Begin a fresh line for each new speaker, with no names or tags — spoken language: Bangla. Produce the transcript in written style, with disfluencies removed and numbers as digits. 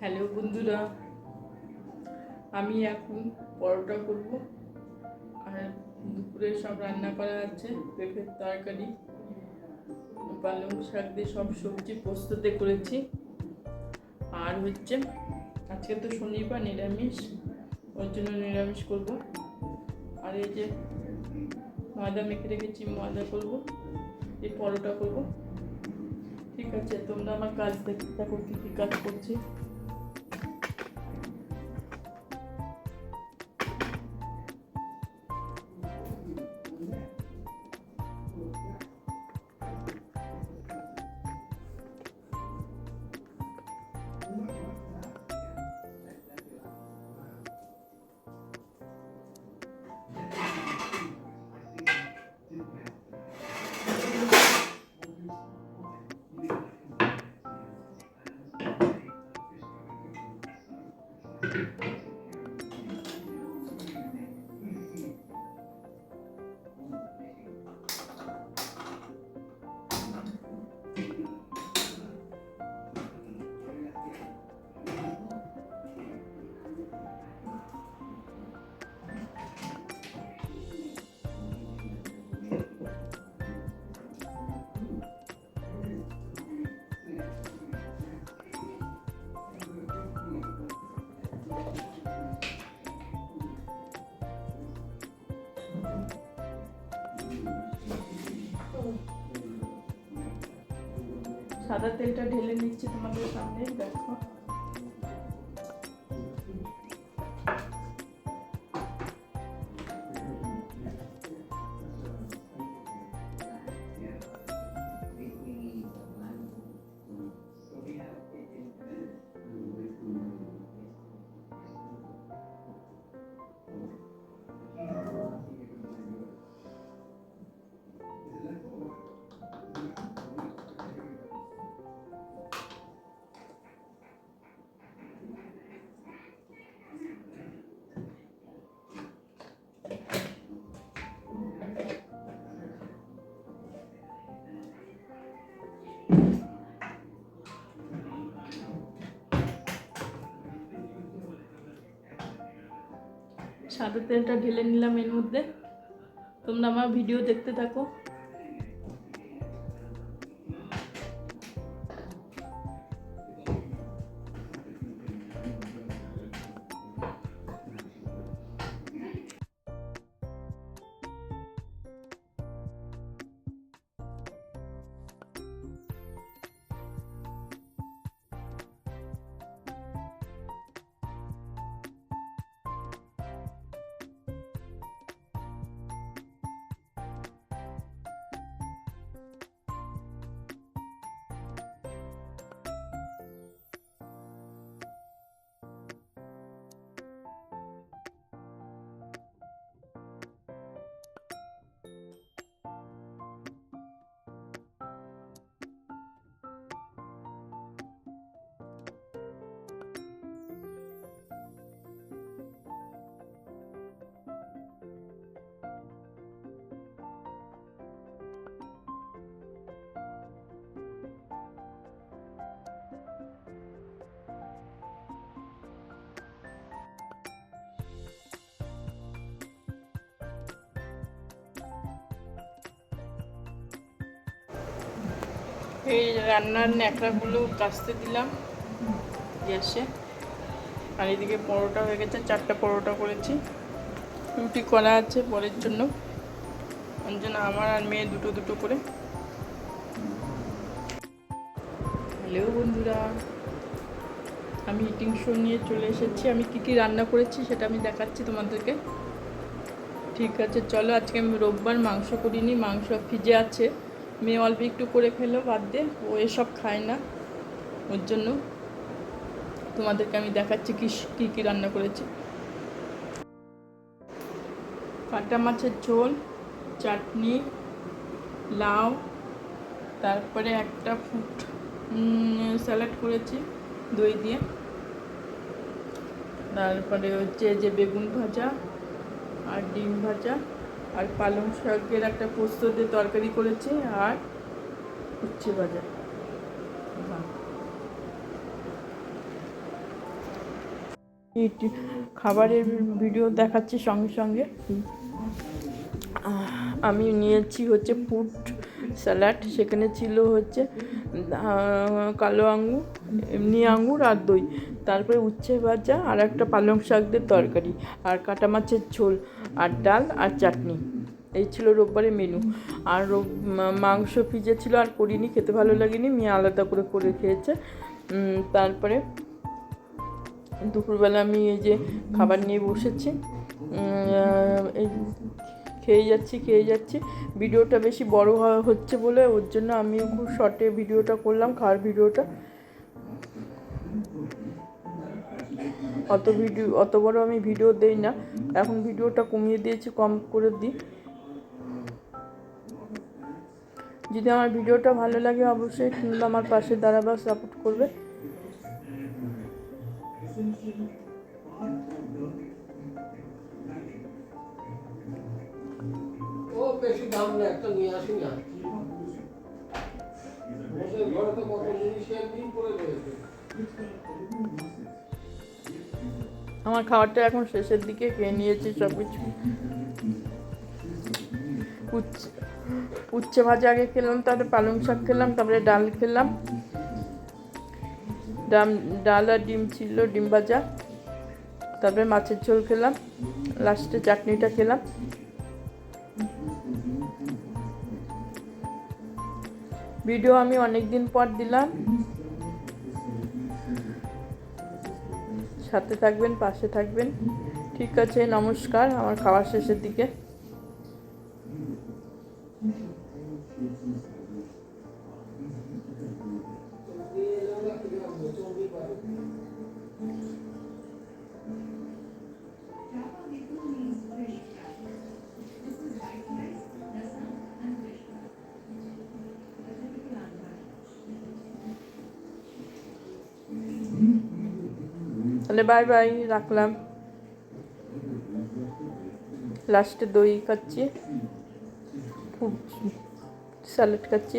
হ্যালো বন্ধুরা, আমি এখন পরোটা করব। আর দুপুরে সব রান্না করা আছে, পেঁপের তরকারি, পালং শাক দিয়ে সব সবজি পোস্ততে করেছি। আর হচ্ছে আজকে তো শনিবার, নিরামিষ, ওর জন্য নিরামিষ করব। আর এই যে ময়দা মেখে রেখেছি, ময়দা করব, এই পরোটা করব। ঠিক আছে, তোমরা আমার কাজ দেখতে থাকো, কী কী কাজ করছি। সাদা তেলটা ঢেলে নিচ্ছি তোমাদের সামনে, দেখো। সাদা তেলটা ঢেলে নিলাম এর মধ্যে। তোমরা আমার ভিডিও দেখতে থাকো। এই রান্নার ন্যাকড়াগুলো কাচতে দিলাম গ্যাসে। আর এদিকে পরোটা হয়ে গেছে, 4টা পরোটা করেছি। রুটি করা আছে পরের জন্য, ওর জন্য আমার আর মেয়ে দুটো দুটো করে। হ্যালো বন্ধুরা, আমি ইটিং শো নিয়ে চলে এসেছি। আমি কী কী রান্না করেছি সেটা আমি দেখাচ্ছি তোমাদেরকে। ঠিক আছে, চলো। আজকে আমি রোববার, মাংস করিনি, মাংস ফ্রিজে আছে। মেয়ে অল্প একটু করে খেলো, বাদ দিয়ে ও এসব খায় না, ওর জন্য তোমাদেরকে আমি দেখাচ্ছি কী কী রান্না করেছি। কাটা মাছের ঝোল, চাটনি, লাউ, তারপরে একটা ফ্রুট স্যালাড করেছি দই দিয়ে, তারপরে হচ্ছে যে বেগুন ভাজা আর ডিম ভাজা, আর পালং শাকের একটা পোস্ত দিয়ে তরকারি করেছি, আর উচ্ছে ভাজা। খাবারের ভিডিও দেখাচ্ছি সঙ্গে সঙ্গে। আমি নিয়েছি হচ্ছে ফ্রুট স্যালাড, সেখানে ছিল হচ্ছে কালো আঙুর, এমনি আঙুর আর দই, তারপরে উচ্ছে ভাজা আর একটা পালং শাক দিয়ে তরকারি আর কাটা মাছের ঝোল আর ডাল আর চাটনি। এই ছিল রোববারের মেনু। আর মাংস ফ্রিজে ছিল, আর করিনি, খেতে ভালো লাগেনি, মেয়ে আলাদা করে করে খেয়েছে। তারপরে দুপুরবেলা আমি এই যে খাবার নিয়ে বসেছি, এই খেয়ে যাচ্ছি। ভিডিওটা বেশি বড় হচ্ছে বলে ওর জন্য আমি খুব শর্টে ভিডিওটা করলাম, খাওয়ার ভিডিওটা। অত বড় আমি ভিডিও দেই না, এখন ভিডিওটা কমিয়ে দিয়েছি, কম করে দিই। যদি আমার ভিডিওটা ভালো লাগে অবশ্যই আমার পাশে দাঁড়াবা, সাপোর্ট করবে।
বেশি দাম না, একটা নিয়ে আসি না। ঘরে তো কত জিনিস পড়ে রয়েছে।
আমার খাবারটা এখন শেষের দিকে, খেয়ে নিয়েছি সব কিছু। উচ্ছে ভাজা আগে খেলাম, তারপরে পালং শাক খেলাম, তারপরে ডাল খেলাম, ডাল আর ডিম ছিল, ডিম ভাজা, তারপরে মাছের ঝোল খেলাম, লাস্টে চাটনিটা খেলাম। ভিডিও আমি অনেক দিন পর দিলাম, সাথে থাকবেন, পাশে থাকবেন। ঠিক আছে, নমস্কার। আমার খাওয়ার শেষের দিকে। তাহলে বাই বাই, রাখলাম। লাস্টে দই খাচ্ছি, স্যালাড খাচ্ছি।